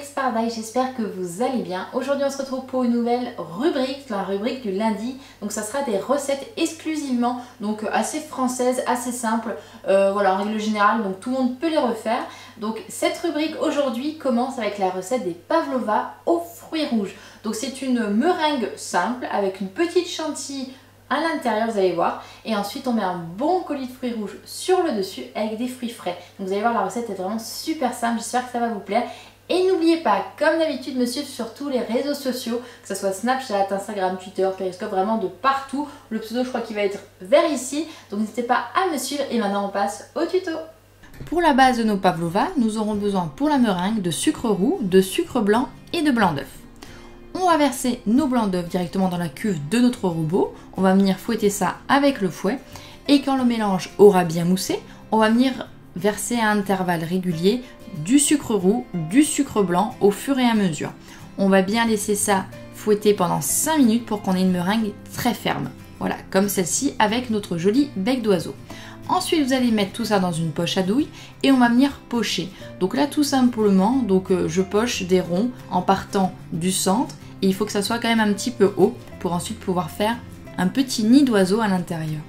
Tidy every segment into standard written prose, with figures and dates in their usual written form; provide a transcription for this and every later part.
Expardaille, j'espère que vous allez bien. Aujourd'hui on se retrouve pour une nouvelle rubrique, la rubrique du lundi. Donc ça sera des recettes exclusivement, donc assez françaises, assez simples, voilà, en règle générale, donc tout le monde peut les refaire. Donc cette rubrique aujourd'hui commence avec la recette des pavlova aux fruits rouges. Donc c'est une meringue simple avec une petite chantilly à l'intérieur, vous allez voir, et ensuite on met un bon colis de fruits rouges sur le dessus avec des fruits frais. Donc vous allez voir, la recette est vraiment super simple, j'espère que ça va vous plaire. Et n'oubliez pas, comme d'habitude, me suivre sur tous les réseaux sociaux, que ce soit Snapchat, Instagram, Twitter, Periscope, vraiment de partout. Le pseudo, je crois qu'il va être vers ici, donc n'hésitez pas à me suivre. Et maintenant on passe au tuto. Pour la base de nos pavlova, nous aurons besoin pour la meringue de sucre roux, de sucre blanc et de blanc d'œuf. On va verser nos blancs d'œufs directement dans la cuve de notre robot. On va venir fouetter ça avec le fouet. Et quand le mélange aura bien moussé, on va venir verser à intervalles réguliers du sucre roux, du sucre blanc au fur et à mesure. On va bien laisser ça fouetter pendant 5 minutes pour qu'on ait une meringue très ferme. Voilà, comme celle-ci avec notre joli bec d'oiseau. Ensuite, vous allez mettre tout ça dans une poche à douille et on va venir pocher. Donc là, tout simplement, je poche des ronds en partant du centre et il faut que ça soit quand même un petit peu haut pour ensuite pouvoir faire un petit nid d'oiseau à l'intérieur.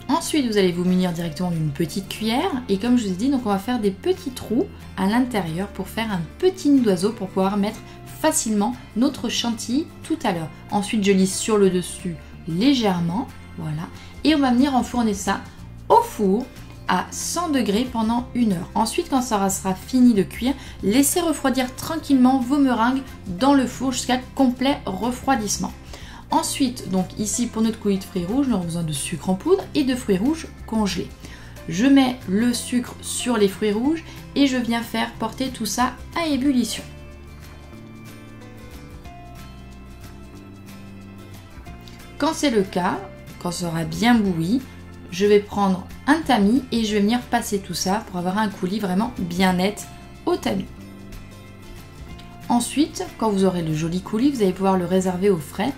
Ensuite, vous allez vous munir directement d'une petite cuillère et comme je vous ai dit, donc on va faire des petits trous à l'intérieur pour faire un petit nid d'oiseau pour pouvoir mettre facilement notre chantilly tout à l'heure. Ensuite, je lisse sur le dessus légèrement, voilà, et on va venir enfourner ça au four à 100 degrés pendant 1 heure. Ensuite, quand ça sera fini de cuire, laissez refroidir tranquillement vos meringues dans le four jusqu'à complet refroidissement. Ensuite, donc ici pour notre coulis de fruits rouges, nous avons besoin de sucre en poudre et de fruits rouges congelés. Je mets le sucre sur les fruits rouges et je viens faire porter tout ça à ébullition. Quand c'est le cas, quand ça aura bien bouilli, je vais prendre un tamis et je vais venir passer tout ça pour avoir un coulis vraiment bien net au tamis. Ensuite, quand vous aurez le joli coulis, vous allez pouvoir le réserver au frais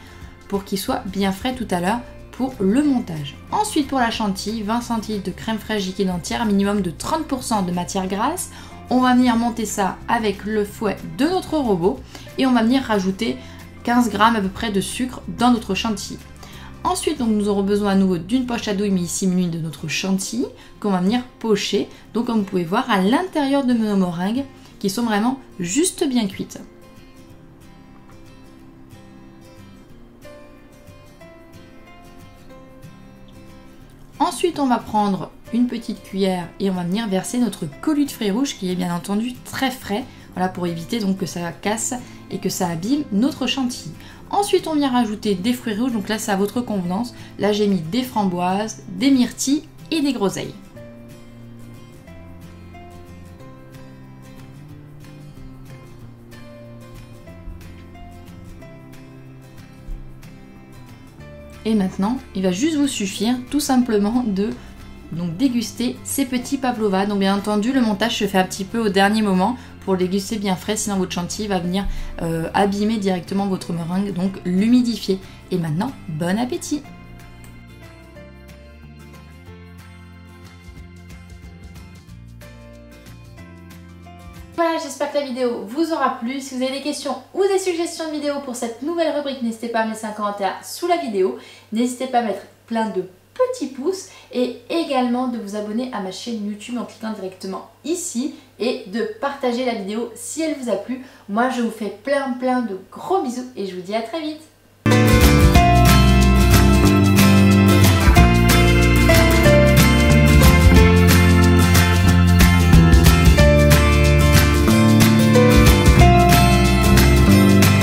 pour qu'il soit bien frais tout à l'heure pour le montage. Ensuite, pour la chantilly, 20 centilitres de crème fraîche liquide entière, minimum de 30% de matière grasse. On va venir monter ça avec le fouet de notre robot et on va venir rajouter 15 grammes à peu près de sucre dans notre chantilly. Ensuite, donc, nous aurons besoin à nouveau d'une poche à douille, mais ici munie de notre chantilly, qu'on va venir pocher. Donc, comme vous pouvez voir, à l'intérieur de nos meringues, qui sont vraiment juste bien cuites. Ensuite, on va prendre une petite cuillère et on va venir verser notre colis de fruits rouges, qui est bien entendu très frais, voilà, pour éviter donc que ça casse et que ça abîme notre chantilly. Ensuite, on vient rajouter des fruits rouges, donc là c'est à votre convenance. Là j'ai mis des framboises, des myrtilles et des groseilles. Et maintenant, il va juste vous suffire tout simplement de déguster ces petits pavlova. Donc bien entendu, le montage se fait un petit peu au dernier moment pour le déguster bien frais, sinon votre chantilly va venir abîmer directement votre meringue, donc l'humidifier. Et maintenant, bon appétit! Voilà, j'espère que la vidéo vous aura plu. Si vous avez des questions ou des suggestions de vidéos pour cette nouvelle rubrique, n'hésitez pas à mettre un commentaire sous la vidéo. N'hésitez pas à mettre plein de petits pouces et également de vous abonner à ma chaîne YouTube en cliquant directement ici et de partager la vidéo si elle vous a plu. Moi, je vous fais plein de gros bisous et je vous dis à très vite.